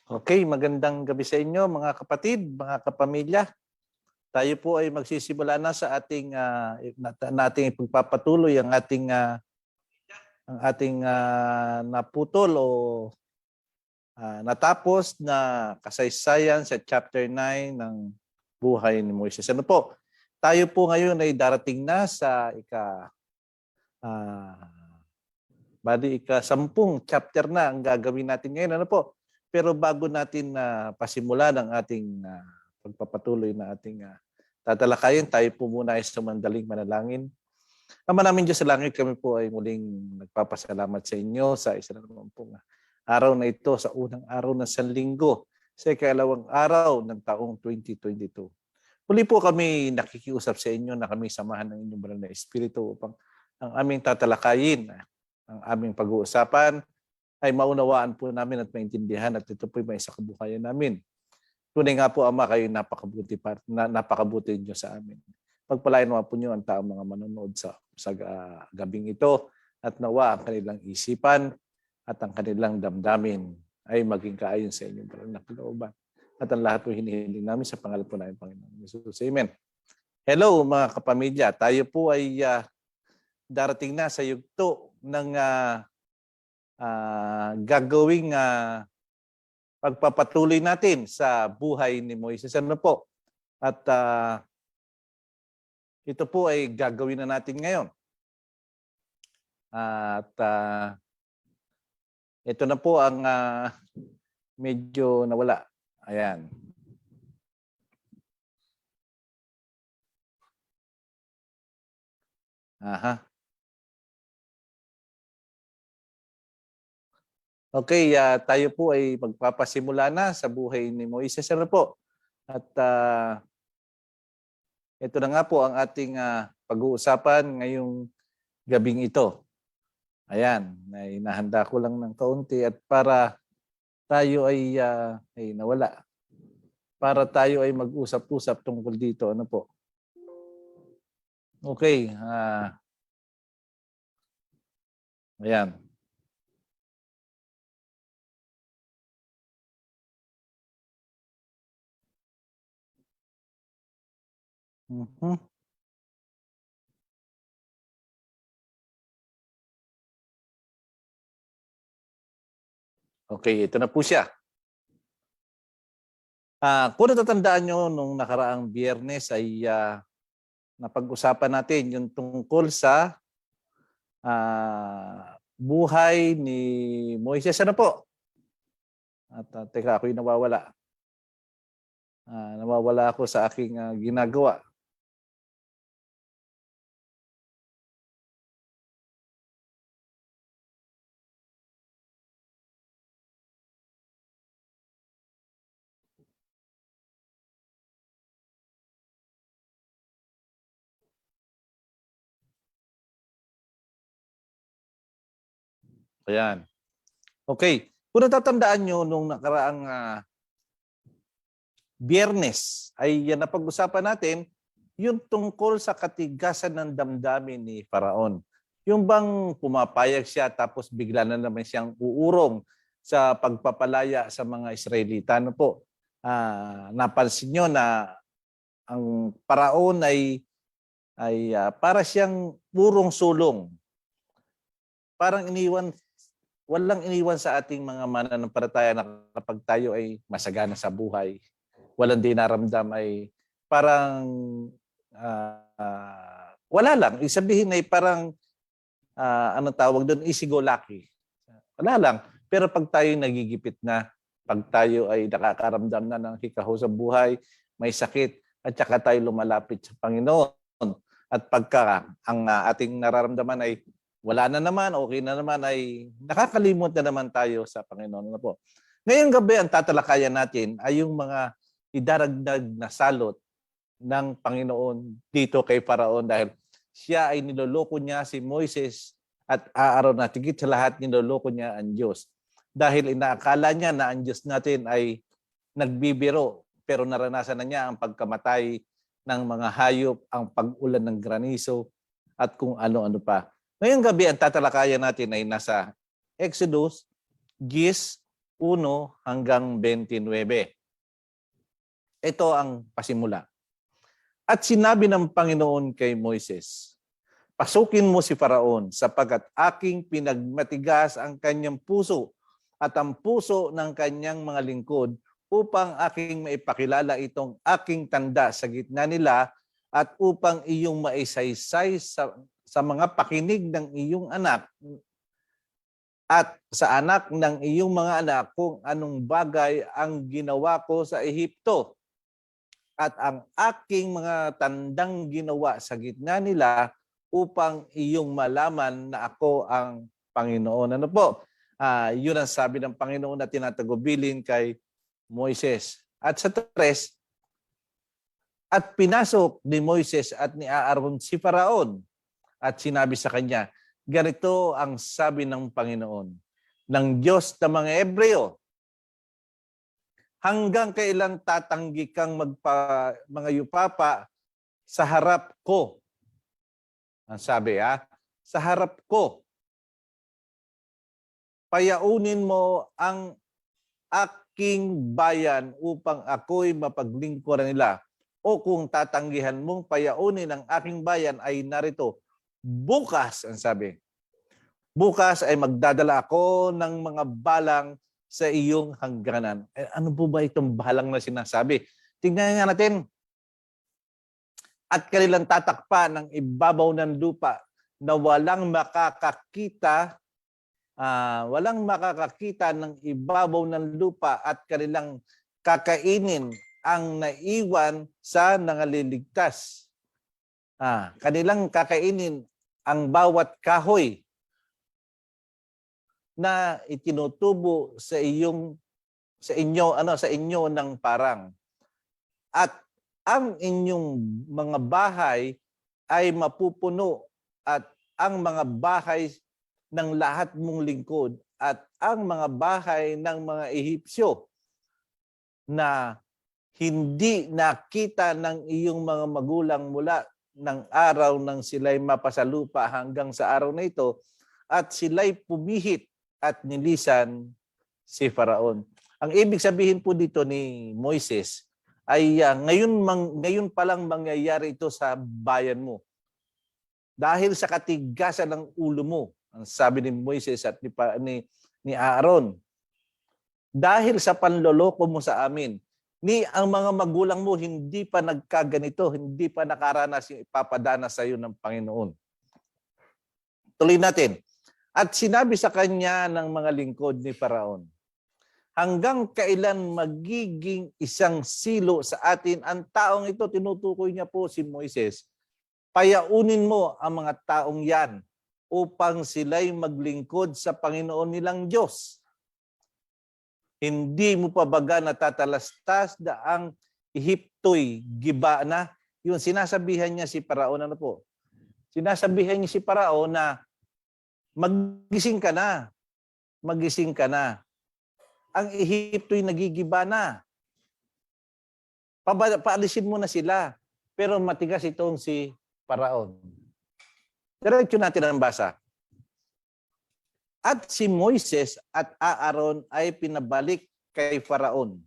Okay, magandang gabi sa inyo mga kapatid, mga kapamilya. Tayo po ay magsisimula na sa ating nating ipagpapatuloy ang ating naputol o natapos na kasaysayan sa chapter 9 ng buhay ni Moises. Ano po? Tayo po ngayon ay darating na sa ika-10 chapter na ang gagawin natin ngayon. Ano po? Pero bago natin pasimulan ang ating pagpapatuloy na ating tatalakayin, tayo po muna ay sumandaling manalangin. Ama namin Diyos sa langit, kami po ay muling nagpapasalamat sa inyo sa isa na naman pong araw na ito, sa unang araw ng Sanlinggo, sa ikalawang araw ng taong 2022. Muli po kami nakikiusap sa inyo na kami samahan ng inyong banal na Espiritu upang ang aming tatalakayin, ang aming pag-uusapan, ay maunawaan po namin at maintindihan at ito po ay may kabuhayan namin. Tunay nga po, Ama, kayo napakabuti niyo sa amin. Pagpalain naman po niyo ang taong mga manonood sa gabing ito at nawa ang kanilang isipan at ang kanilang damdamin ay maging kaayon sa inyong banal na kalooban. At ang lahat po hinihiling namin sa pangalan po namin, Panginoon Jesus. Amen. Hello mga kapamilya, tayo po ay darating na sa yugto ng gagawing pagpapatuloy natin sa buhay ni Moises. Ano po? At ito po ay gagawin na natin ngayon. At ito na po ang medyo nawala. Ayan. Aha. Okay, tayo po ay magpapasimula na sa buhay ni Moises. Ano po? At ito na nga po ang ating pag-uusapan ngayong gabing ito. Ayan, nahanda ko lang ng kaunti at para tayo ay nawala. Para tayo ay mag-usap-usap tungkol dito. Ano po? Okay. Ayan. Okay, ito na po siya. Kung natatandaan nyo, nung nakaraang Biyernes ay napag-usapan natin yung tungkol sa buhay ni Moises. Ano po? At teka, ako'y nawawala. Nawawala ako sa aking ginagawa. Ayan. Okay. Kung natatandaan nyo, nung nakaraang Biyernes ay napag-usapan natin yung tungkol sa katigasan ng damdamin ni Faraon. Yung bang pumapayag siya tapos bigla na naman siyang uurong sa pagpapalaya sa mga Israelita. Ano po? Napansin nyo na ang Paraon ay para siyang purong sulong. Parang walang iniwan sa ating mga mananampalataya na kapag tayo ay masagana sa buhay, walang dinaramdam ay parang wala lang. Ibig sabihin ay parang anong tawag doon, easy go lucky. Wala lang. Pero pag tayo nagigipit na, pag tayo ay nakakaramdam na ng hikaho sa buhay, may sakit, at saka tayo lumalapit sa Panginoon. At pagka ang ating nararamdaman ay wala na naman, okay na naman, ay nakakalimot na naman tayo sa Panginoon. Ano po? Ngayong gabi, ang tatalakayan natin ay yung mga idaragdag na salot ng Panginoon dito kay Faraon dahil siya ay niloloko niya si Moises at aaraw na tigit sa lahat niloloko niya ang Diyos. Dahil inaakala niya na ang Diyos natin ay nagbibiro pero naranasan na niya ang pagkamatay ng mga hayop, ang pag-ulan ng granizo at kung ano-ano pa. Ngayong gabi, ang tatalakayan natin ay nasa Exodus, Gis, 1 hanggang 29. Ito ang pasimula. At sinabi ng Panginoon kay Moises, pasukin mo si Faraon sapagkat aking pinagmatigas ang kanyang puso at ang puso ng kanyang mga lingkod upang aking maipakilala itong aking tanda sa gitna nila at upang iyong maisaysay sa mga pakinig ng iyong anak at sa anak ng iyong mga anak kung anong bagay ang ginawa ko sa Ehipto at ang aking mga tandang ginawa sa gitna nila upang iyong malaman na ako ang Panginoon. Ano po? Yun ang sabi ng Panginoon na tinatagubilin kay Moises. At sa 3, at pinasok ni Moises at ni Aaron si Faraon at sinabi sa kanya, ganito ang sabi ng Panginoon, ng Diyos ng mga Hebreo, hanggang kailan tatanggi kang mga yupapa sa harap ko? Ang sabi, sa harap ko. Payaunin mo ang aking bayan upang ako'y mapaglingkuran nila. O kung tatanggihan mong payaunin ang aking bayan ay narito. Bukas, ang sabi. Bukas ay magdadala ako ng mga balang sa iyong hangganan. Ano po ba itong balang na sinasabi? Tingnan nga natin. At kanilang tatakpa ng ibabaw ng lupa na walang makakakita ng ibabaw ng lupa at kanilang kakainin ang naiwan sa nangaliligtas. Kanilang kakainin ang bawat kahoy na itinutubo sa inyo ng parang. At ang inyong mga bahay ay mapupuno at ang mga bahay ng lahat mong lingkod at ang mga bahay ng mga Ehipsyo na hindi nakita ng iyong mga magulang mula ng araw nang sila'y mapasalupa hanggang sa araw na ito at sila'y pumihit at nilisan si Faraon. Ang ibig sabihin po dito ni Moises ay ngayon pa lang mangyayari ito sa bayan mo. Dahil sa katigasan ng ulo mo, ang sabi ni Moises at ni Aaron. Dahil sa panloloko mo sa amin, ang mga magulang mo hindi pa nagkaganito, hindi pa nakaranas yung ipapadanas sa iyo ng Panginoon. Tuloy natin. At sinabi sa kanya ng mga lingkod ni Faraon, hanggang kailan magiging isang silo sa atin ang taong ito? Tinutukoy niya po si Moises. Payaunin mo ang mga taong yan upang sila'y maglingkod sa Panginoon nilang Diyos. Hindi mo pa baga natatalastas na ang Ehipto'y giba na? Yun, sinasabihan niya si Faraon, ano po? Sinasabihan niya si Faraon na magising ka na. Magising ka na. Ang Ehipto'y nagigiba na. Paalisin mo na sila. Pero matigas itong si Faraon. Diretso natin ang basa. At si Moises at Aaron ay pinabalik kay Faraon.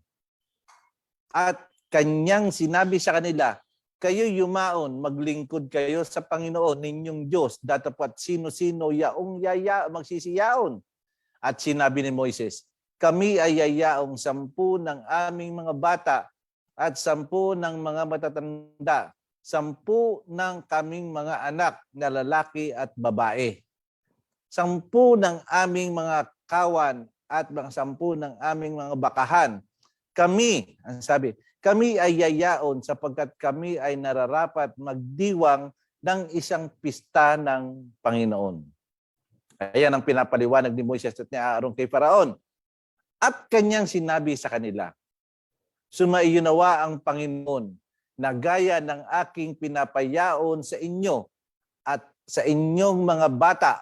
At kanyang sinabi sa kanila, kayo yumaon, maglingkod kayo sa Panginoon ninyong Diyos, datapat sino-sino magsisiyaon. At sinabi ni Moises, kami ay yayaong 10 ng aming mga bata at 10 ng mga matatanda, 10 ng kaming mga anak na lalaki at babae. 10 ng aming mga kawan at 10 ng aming mga bakahan. Kami, ang sabi, kami ay yayaon sapagkat kami ay nararapat magdiwang ng isang pista ng Panginoon. Ayan ang pinapaliwanag ni Moises at ni Aaron kay Faraon. At kanyang sinabi sa kanila, sumaiyunawa ang Panginoon na gaya ng aking pinapayaon sa inyo at sa inyong mga bata,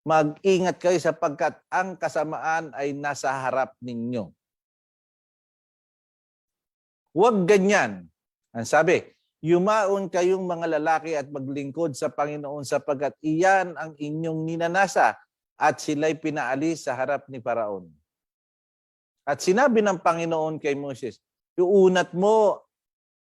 mag-ingat kayo sapagkat ang kasamaan ay nasa harap ninyo. Huwag ganyan. Ang sabi, yumaon kayong mga lalaki at maglingkod sa Panginoon sapagkat iyan ang inyong ninanasa at sila'y pinaalis sa harap ni Faraon. At sinabi ng Panginoon kay Moses, iunat mo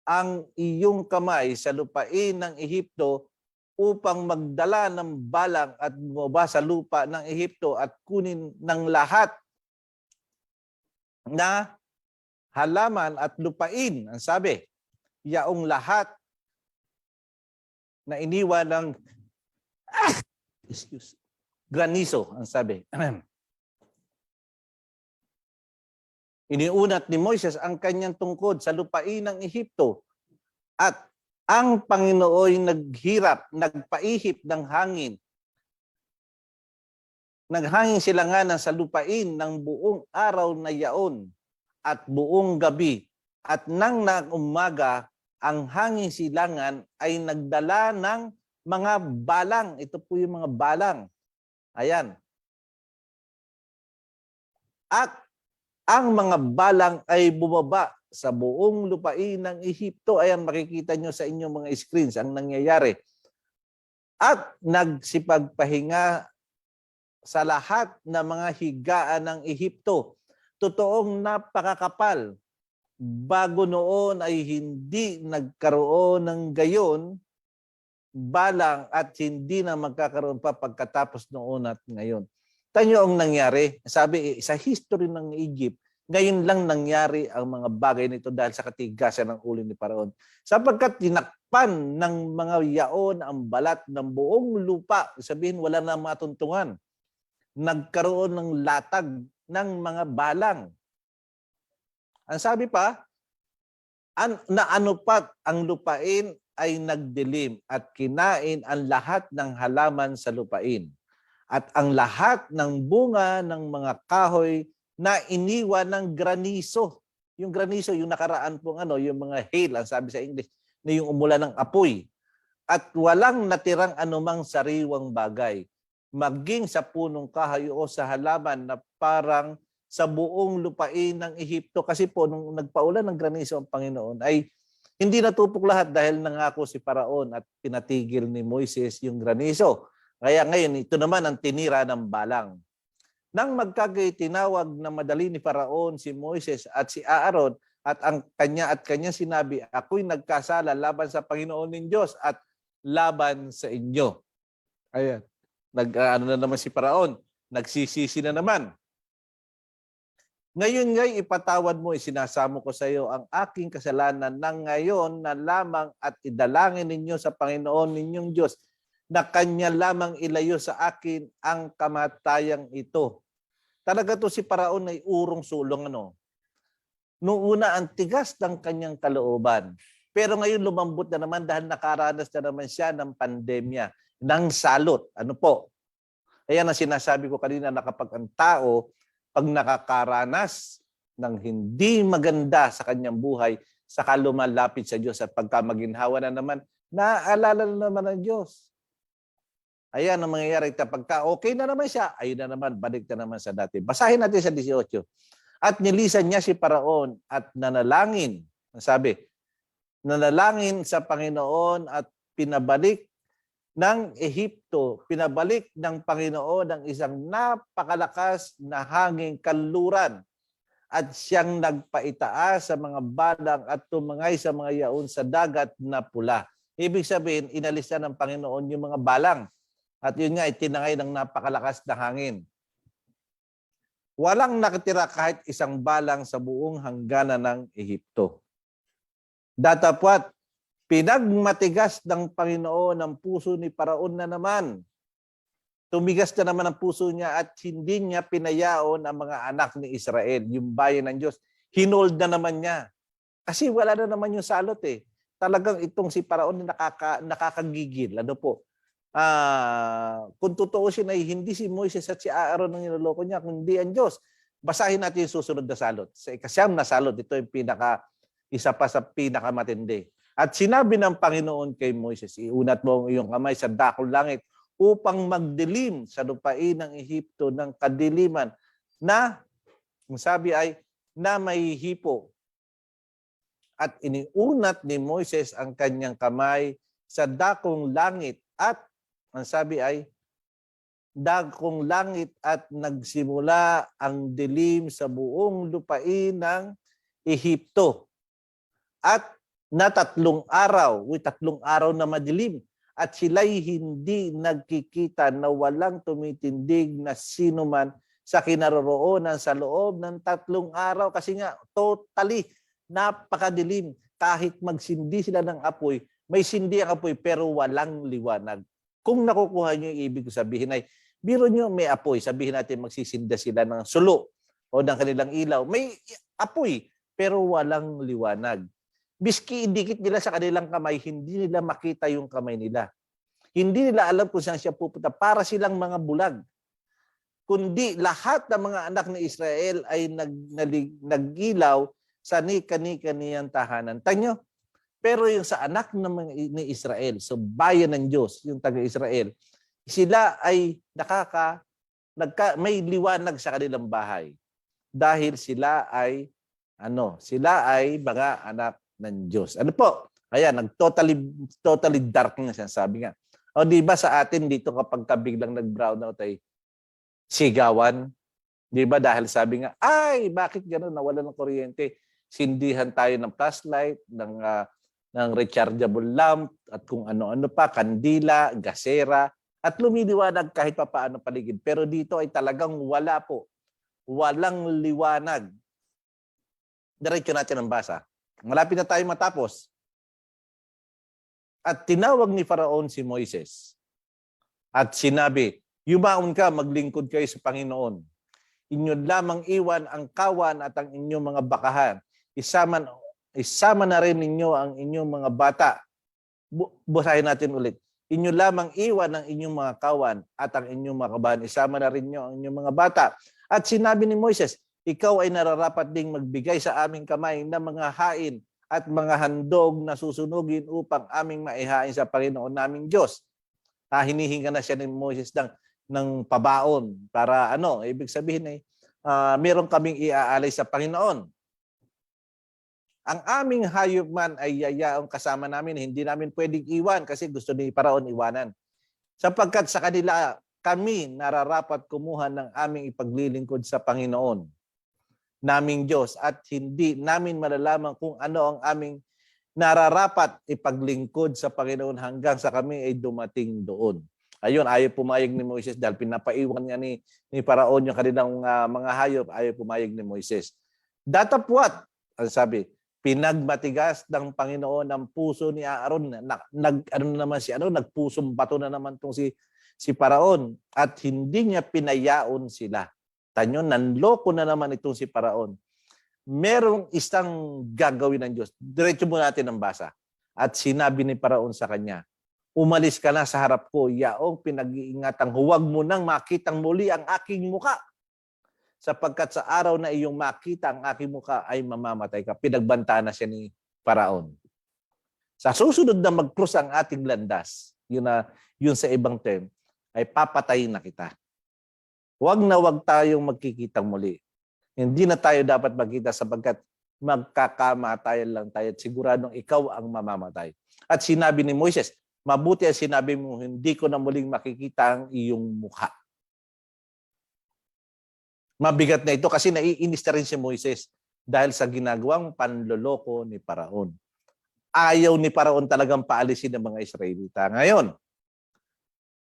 ang iyong kamay sa lupain ng Ehipto upang magdala ng balang at bumaba sa lupa ng Ehipto at kunin ng lahat na halaman at lupain. Ang sabi, yaong lahat na iniwan ng graniso, ang sabi. Iniunat ni Moises ang kanyang tungkod sa lupain ng Ehipto at ang Panginoon naghirap, nagpaihip ng hangin. Naghangin silanganan sa lupain ng buong araw na yaon at buong gabi. At nang umaga, ang hangin silangan ay nagdala ng mga balang. Ito po yung mga balang. Ayan. At ang mga balang ay bumaba sa buong lupain ng Ehipto. Ayan, makikita nyo sa inyong mga screens ang nangyayari. At nagsipagpahinga sa lahat ng mga higaan ng Ehipto. Totoong napakakapal. Bago noon ay hindi nagkaroon ng gayon, balang at hindi na magkakaroon pa pagkatapos noon at ngayon. Tanyo ang nangyari. Sabi, sa history ng Egypt, ngayon lang nangyari ang mga bagay nito dahil sa katigasan ng ulo ni Paraon. Sapagkat tinakpan ng mga yaon ang balat ng buong lupa. Sabihin, wala na matuntungan. Nagkaroon ng latag ng mga balang. Ang sabi pa, naanupat ang lupain ay nagdilim at kinain ang lahat ng halaman sa lupain. At ang lahat ng bunga ng mga kahoy na iniwan ng graniso. Yung graniso, yung nakaraan pong yung mga hail, ang sabi sa English, na yung umulan ng apoy. At walang natirang anumang sariwang bagay, maging sa punong kahoy o sa halaman na parang sa buong lupain ng Ehipto. Kasi po, nung nagpaulan ng graniso ang Panginoon, ay hindi natupok lahat dahil nangako si Paraon at pinatigil ni Moises yung graniso. Kaya ngayon, ito naman ang tinira ng balang. Nang magkagay, tinawag na madali ni Paraon si Moises at si Aaron at ang kanya sinabi, ako'y nagkasala laban sa Panginoon ng Diyos at laban sa inyo. Ayan. Na naman si Paraon, nagsisisi na naman. Ngayon ngay ipatawad mo, isinasamo ko sa iyo ang aking kasalanan ng ngayon na lamang at idalangin ninyo sa Panginoon ninyong Diyos na kanya lamang ilayo sa akin ang kamatayang ito. Talaga to si Paraon ay urong sulong Noong una, ang tigas ng kanyang kalooban. Pero ngayon lumambot na naman dahil nakaranas na naman siya ng pandemya, ng salot. Ano po? Ayan ang sinasabi ko kanina na kapag ang tao, pag nakakaranas ng hindi maganda sa kanyang buhay, saka lumalapit sa Diyos at pagka maginhawa na naman, naaalala na naman ng Diyos. Ayan ang mangyayari. Pagka okay na naman siya, ayun na naman, balik na naman sa dati. Basahin natin sa 18. At nilisan niya si Paraon at nanalangin. Sabi, nanalangin sa Panginoon at pinabalik ng Ehipto, pinabalik ng Panginoon ang isang napakalakas na hanging kanluran at siyang nagpaitaas sa mga balang at tumangay sa mga yaon sa dagat na pula. Ibig sabihin, inalis na ng Panginoon yung mga balang. At yun nga, itinangay ng napakalakas na hangin. Walang nakatira kahit isang balang sa buong hangganan ng Ehipto. Datapwat, pinagmatigas ng Panginoon ang puso ni Paraon na naman. Tumigas na naman ang puso niya at hindi niya pinayaon ang mga anak ni Israel, yung bayan ng Diyos. Hinold na naman niya. Kasi wala na naman yung salot eh. Talagang itong si Paraon nakakagigil. Ano po? Kung totoo siya na hindi si Moises at si Aaron ang niloloko niya, kundi ang Diyos. Basahin natin yung susunod na salot. Sa ikasyam na salot, ito yung isa pa sa pinakamatindi. At sinabi ng Panginoon kay Moises, iunat mo ang iyong kamay sa dakong langit upang magdilim sa lupain ng Ehipto ng kadiliman na, ang sabi ay, na may hipo. At iniunat ni Moises ang kanyang kamay sa dakong langit at ang sabi ay, dakong langit at nagsimula ang dilim sa buong lupain ng Ehipto. At na 3 araw, 3 araw na madilim, at sila'y hindi nagkikita na walang tumitindig na sino man sa kinaroroonan sa loob ng 3 araw. Kasi nga, totally, napakadilim. Kahit magsindi sila ng apoy, may sindi ang apoy pero walang liwanag. Kung nakukuha nyo yung ibig sabihin ay, biro nyo may apoy, sabihin natin magsisinda sila ng sulo o ng kanilang ilaw. May apoy pero walang liwanag. Biski idikit nila sa kanilang kamay, hindi nila makita yung kamay nila. Hindi nila alam kung saan siya pupunta. Para silang mga bulag. Kundi lahat ng mga anak ni Israel ay nag-ilaw sa kaniyang tahanan. Tanyo, pero yung sa anak ni Israel, so bayan ng Diyos, yung taga-Israel, sila ay may liwanag sa kanilang bahay. Dahil sila ay mga anak ng Diyos. Ano po? Ayan, totally dark nga siya, sabi nga. O di ba sa atin dito kapag biglang nag-brownout ay sigawan? Di ba dahil sabi nga, ay bakit gano'n nawalan ng kuryente? Sindihan tayo ng flashlight, ng rechargeable lamp, at kung ano-ano pa, kandila, gasera, at lumiliwanag kahit pa paano paligid. Pero dito ay talagang wala po. Walang liwanag. Diretso natin ang basa. Malapit na tayo matapos. At tinawag ni Faraon si Moises. At sinabi, yumaon ka, maglingkod kayo sa Panginoon. Inyo lamang iwan ang kawan at ang inyong mga bakahan. Isama na rin ninyo ang inyong mga bata. Basahin natin ulit. Inyo lamang iwan ang inyong mga kawan at ang inyong mga kabahan. Isama na rin nyo ang inyong mga bata. At sinabi ni Moises, ikaw ay nararapat ding magbigay sa aming kamay ng mga hain at mga handog na susunugin upang aming maihain sa Panginoon naming Diyos. Hinihinga na siya ni Moises ng pabaon para ibig sabihin ay meron kaming iaalay sa Panginoon. Ang aming hayop man ay yayaong kasama namin, hindi namin pwedeng iwan kasi gusto ni Faraon iwanan. Sapagkat sa kanila kami nararapat kumuha ng aming ipaglilingkod sa Panginoon, naming Diyos, at hindi namin malalaman kung ano ang aming nararapat ipaglingkod sa Panginoon hanggang sa kami ay dumating doon. Ayun, ayaw pumayag ni Moises dahil pinapaiwan niya ni Faraon yung kanilang mga hayop, ayaw pumayag ni Moises. Datapwat, ang sabi, pinagmatigas ng Panginoon ang puso ni Aaron. Nagpusong bato na naman tong si Faraon at hindi niya pinayaon sila. Tanyo, nanloko na naman itong si Faraon. Merong isang gagawin ng Diyos. Diretso mo natin ang basa. At sinabi ni Faraon sa kanya, umalis ka na sa harap ko, yaong pinag-iingatang huwag mo nang makitang muli ang aking muka. Sapagkat sa araw na iyong makita ang aking muka ay mamamatay ka. Pinagbanta na siya ni Faraon. Sa susunod na mag-cross ang ating landas, yun sa ibang term, ay papatayin na kita. Huwag na huwag tayong magkikitang muli. Hindi na tayo dapat magkita sapagkat magkakamatayan lang tayo at siguradong ikaw ang mamamatay. At sinabi ni Moises, mabuti ang sinabi mo, hindi ko na muling makikita ang iyong mukha. Mabigat na ito kasi naiinis na rin si Moises dahil sa ginagawang panloloko ni Faraon. Ayaw ni Faraon talagang paalisin ng mga Israelita. Ngayon,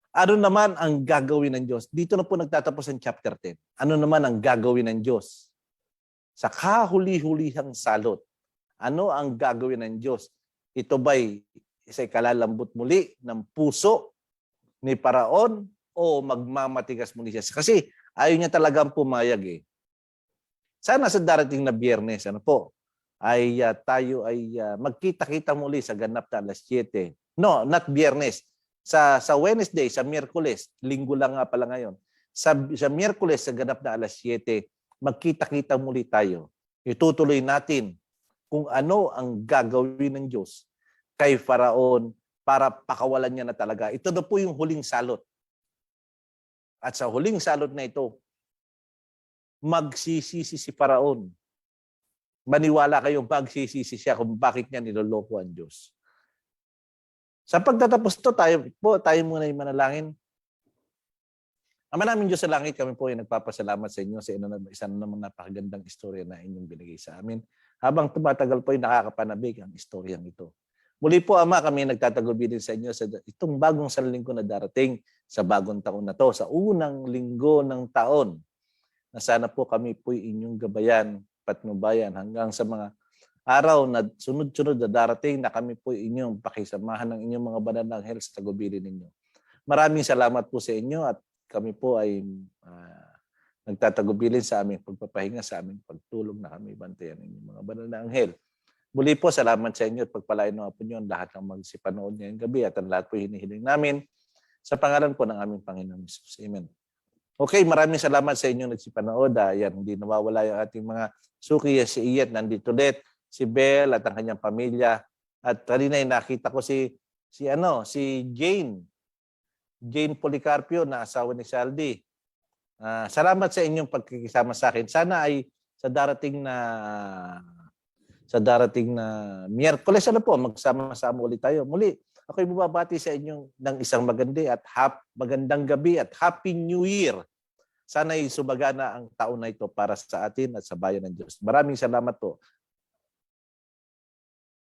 ano naman ang gagawin ng Diyos? Dito na po nagtatapos ang chapter 10. Ano naman ang gagawin ng Diyos? Sa kahuli-hulihang salot, ano ang gagawin ng Diyos? Ito ba'y isa'y kalalambot muli ng puso ni Faraon o magmamatigas muli siya? Kasi ayaw niya talagang pumayag eh. Sana sa darating na Biyernes, tayo ay magkita-kita muli sa ganap na alas 7. No, not Biyernes. Sa Wednesday, sa Miyerkules, linggo lang nga pala ngayon. Sa Miyerkules, sa ganap na alas 7, magkita-kita muli tayo. Itutuloy natin kung ano ang gagawin ng Diyos kay Faraon para pakawalan niya na talaga. Ito na po yung huling salot. At sa huling salot na ito, magsisisi si Faraon. Maniwala kayo, magsisisi siya kung bakit niya niloloko ang Diyos. Sa pagtatapos ito, tayo muna yung manalangin. Ama namin Diyos sa langit, kami po ay nagpapasalamat sa inyo sa isa na namang napakagandang istorya na inyong binigay sa amin. Habang tumatagal po ay nakakapanabik ang istoryang ito. Muli po, Ama, kami nagtatagubilin sa inyo sa itong bagong sanlinggo na darating sa bagong taon na to, sa unang linggo ng taon, na sana po kami po inyong gabayan, patnubayan, hanggang sa mga araw na sunod-sunod na darating na kami po inyong pakisamahan ng inyong mga banal na anghel sa tagubilin ninyo. Maraming salamat po sa inyo at kami po ay nagtatagubilin sa aming pagpapahinga, sa aming pagtulong na kami bantayan ng inyong mga banal na anghel. Muli po, salamat sa inyo at pagpalain ng po niyo lahat ng magsipanood ngayong gabi at ang lahat po hinihiling namin sa pangalan po ng aming Panginoon Jesus. Amen. Okay, maraming salamat sa inyong nagsipanood. Yan, hindi nawawala yung ating mga suki. Si Iyat nandito ulit, si Belle at ang kanyang pamilya. At kanina nakita ko si Jane Policarpio na asawa ni Saldi. Salamat sa inyong pagkikisama sa akin. Sana ay sa darating na Miyerkules magsama-sama ulit tayo. Muli, ako'y bumabati sa inyong ng isang magandang gabi at Happy New Year. Sana ay sumagana ang taon na ito para sa atin at sa bayan ng Diyos. Maraming salamat po.